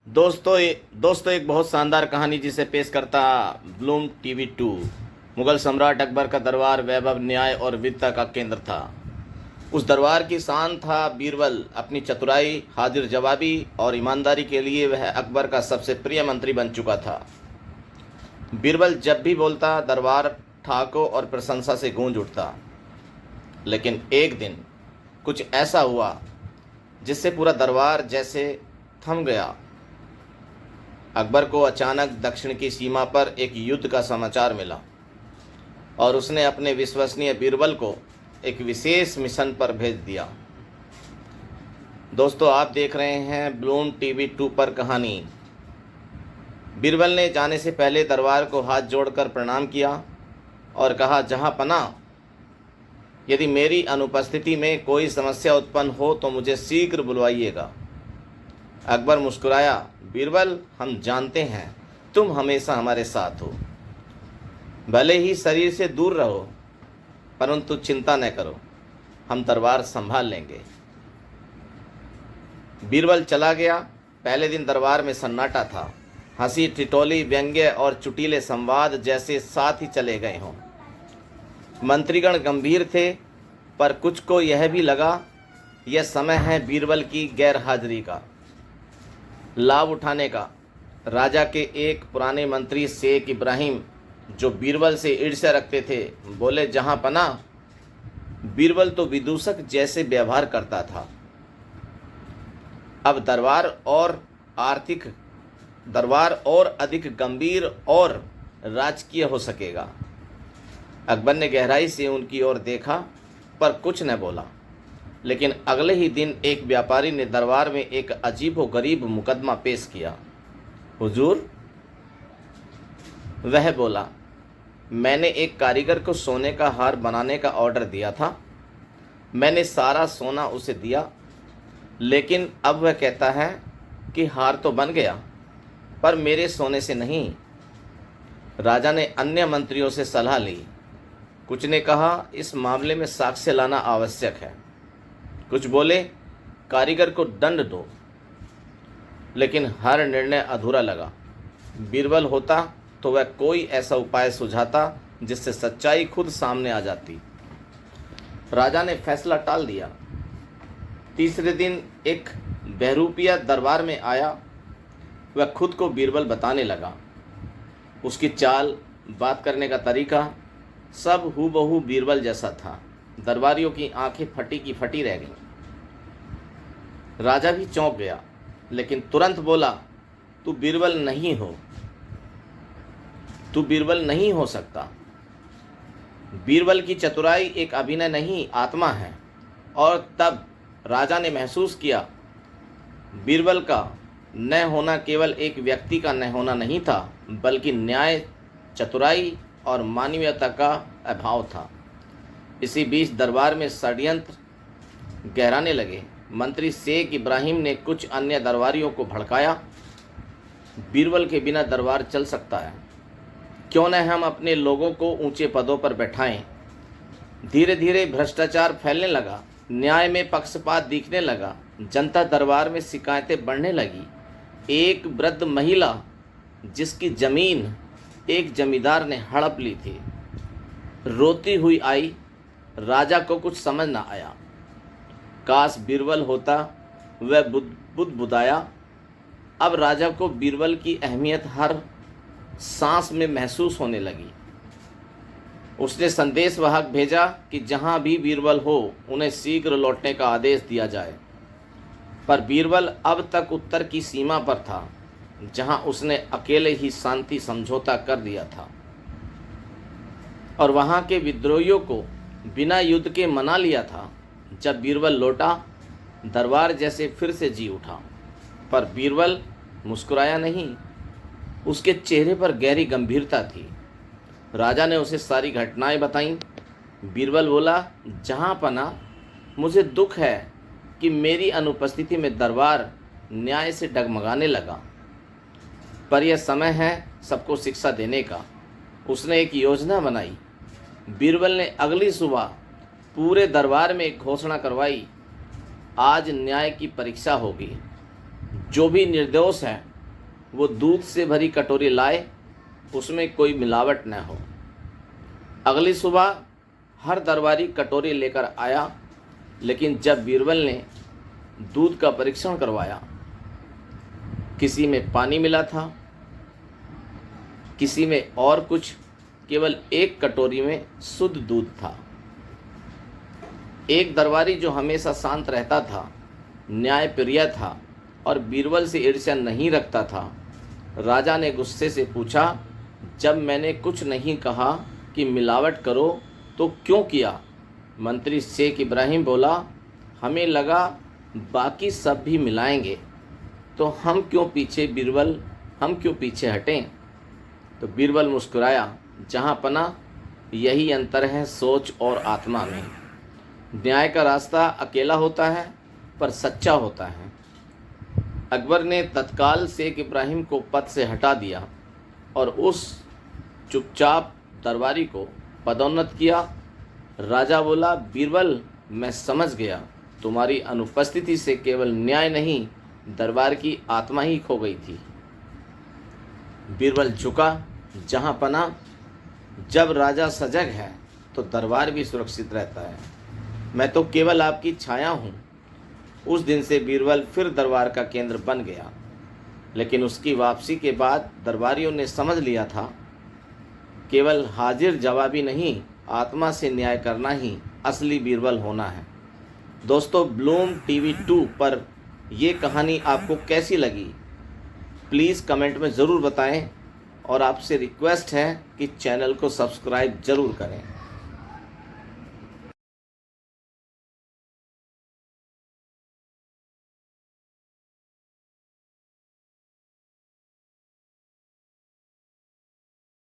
दोस्तों एक बहुत शानदार कहानी जिसे पेश करता ब्लूम टीवी 2। मुगल सम्राट अकबर का दरबार वैभव, न्याय और वीरता का केंद्र था। उस दरबार की शान था बीरबल। अपनी चतुराई, हाजिर जवाबी और ईमानदारी के लिए वह अकबर का सबसे प्रिय मंत्री बन चुका था। बीरबल जब भी बोलता, दरबार ठाकों और प्रशंसा से गूंज उठता। लेकिन एक दिन कुछ ऐसा हुआ जिससे पूरा दरबार जैसे थम गया। अकबर को अचानक दक्षिण की सीमा पर एक युद्ध का समाचार मिला और उसने अपने विश्वसनीय बीरबल को एक विशेष मिशन पर भेज दिया। दोस्तों, आप देख रहे हैं ब्लूम टीवी 2 पर कहानी। बीरबल ने जाने से पहले दरबार को हाथ जोड़कर प्रणाम किया और कहा, जहां पनाह, यदि मेरी अनुपस्थिति में कोई समस्या उत्पन्न हो तो मुझे शीघ्र बुलवाइएगा। अकबर मुस्कुराया, बीरबल, हम जानते हैं तुम हमेशा हमारे साथ हो। भले ही शरीर से दूर रहो, परंतु चिंता न करो, हम दरबार संभाल लेंगे। बीरबल चला गया। पहले दिन दरबार में सन्नाटा था। हंसी, ठिठोली, व्यंग्य और चुटीले संवाद जैसे साथ ही चले गए हों। मंत्रीगण गंभीर थे, पर कुछ को यह भी लगा यह समय है बीरबल की गैर हाजिरी का लाभ उठाने का। राजा के एक पुराने मंत्री शेख इब्राहिम, जो बीरबल से ईर्ष्या रखते थे, बोले, जहां पनाह, बीरबल तो विदूषक जैसे व्यवहार करता था। अब दरबार और अधिक गंभीर और राजकीय हो सकेगा। अकबर ने गहराई से उनकी ओर देखा पर कुछ न बोला। लेकिन अगले ही दिन एक व्यापारी ने दरबार में एक अजीबोगरीब मुकदमा पेश किया। हुजूर, वह बोला, मैंने एक कारीगर को सोने का हार बनाने का ऑर्डर दिया था। मैंने सारा सोना उसे दिया, लेकिन अब वह कहता है कि हार तो बन गया, पर मेरे सोने से नहीं। राजा ने अन्य मंत्रियों से सलाह ली। कुछ ने कहा, इस मामले में साक्ष्य लाना आवश्यक है। कुछ बोले, कारीगर को दंड दो। लेकिन हर निर्णय अधूरा लगा। बीरबल होता तो वह कोई ऐसा उपाय सुझाता जिससे सच्चाई खुद सामने आ जाती। राजा ने फैसला टाल दिया। तीसरे दिन एक बहरूपिया दरबार में आया। वह खुद को बीरबल बताने लगा। उसकी चाल, बात करने का तरीका सब हूबहू बीरबल जैसा था। दरबारियों की आंखें फटी की फटी रह गईं। राजा भी चौंक गया, लेकिन तुरंत बोला, तू बीरबल नहीं हो सकता। बीरबल की चतुराई एक अभिनय नहीं, आत्मा है। और तब राजा ने महसूस किया, बीरबल का न होना केवल एक व्यक्ति का न होना नहीं था, बल्कि न्याय, चतुराई और मानवीयता का अभाव था। इसी बीच दरबार में षड्यंत्र गहराने लगे। मंत्री शेख इब्राहिम ने कुछ अन्य दरबारियों को भड़काया। बीरबल के बिना दरबार चल सकता है, क्यों न हम अपने लोगों को ऊंचे पदों पर बैठाएं। धीरे धीरे भ्रष्टाचार फैलने लगा, न्याय में पक्षपात दिखने लगा, जनता दरबार में शिकायतें बढ़ने लगी। एक वृद्ध महिला, जिसकी जमीन एक जमींदार ने हड़प ली थी, रोती हुई आई। राजा को कुछ समझ न आया। काश बीरबल होता, वह बुदबुदाया। अब राजा को बीरबल की अहमियत हर सांस में महसूस होने लगी। उसने संदेश वाहक भेजा कि जहां भी बीरबल हो, उन्हें शीघ्र लौटने का आदेश दिया जाए। पर बीरबल अब तक उत्तर की सीमा पर था, जहां उसने अकेले ही शांति समझौता कर दिया था और वहां के विद्रोहियों को बिना युद्ध के मना लिया था। जब बीरबल लौटा, दरबार जैसे फिर से जी उठा। पर बीरबल मुस्कुराया नहीं, उसके चेहरे पर गहरी गंभीरता थी। राजा ने उसे सारी घटनाएं बताईं। बीरबल बोला, जहां पनाह, मुझे दुख है कि मेरी अनुपस्थिति में दरबार न्याय से डगमगाने लगा, पर यह समय है सबको शिक्षा देने का। उसने एक योजना बनाई। बीरबल ने अगली सुबह पूरे दरबार में एक घोषणा करवाई, आज न्याय की परीक्षा होगी। जो भी निर्दोष हैं वो दूध से भरी कटोरी लाए, उसमें कोई मिलावट न हो। अगली सुबह हर दरबारी कटोरी लेकर आया, लेकिन जब बीरबल ने दूध का परीक्षण करवाया, किसी में पानी मिला था, किसी में और कुछ, केवल एक कटोरी में शुद्ध दूध था। एक दरबारी जो हमेशा शांत रहता था, न्यायप्रिय था और बीरबल से ईर्ष्या नहीं रखता था, राजा ने गुस्से से पूछा, जब मैंने कुछ नहीं कहा कि मिलावट करो तो क्यों किया? मंत्री शेख इब्राहिम बोला, हमें लगा बाकी सब भी मिलाएंगे, तो हम क्यों पीछे हटें? तो बीरबल मुस्कुराया, जहाँ पना यही अंतर है सोच और आत्मा में। न्याय का रास्ता अकेला होता है पर सच्चा होता है। अकबर ने तत्काल शेख इब्राहिम को पद से हटा दिया और उस चुपचाप दरबारी को पदोन्नत किया। राजा बोला, बीरबल, मैं समझ गया, तुम्हारी अनुपस्थिति से केवल न्याय नहीं, दरबार की आत्मा ही खो गई थी। बीरबल झुका, जहाँ पना जब राजा सजग है तो दरबार भी सुरक्षित रहता है। मैं तो केवल आपकी छाया हूँ। उस दिन से बीरबल फिर दरबार का केंद्र बन गया। लेकिन उसकी वापसी के बाद दरबारियों ने समझ लिया था, केवल हाजिर जवाबी नहीं, आत्मा से न्याय करना ही असली बीरबल होना है। दोस्तों, ब्लूम टीवी 2 पर यह कहानी आपको कैसी लगी, प्लीज़ कमेंट में ज़रूर बताएं और आपसे रिक्वेस्ट है कि चैनल को सब्सक्राइब ज़रूर करें।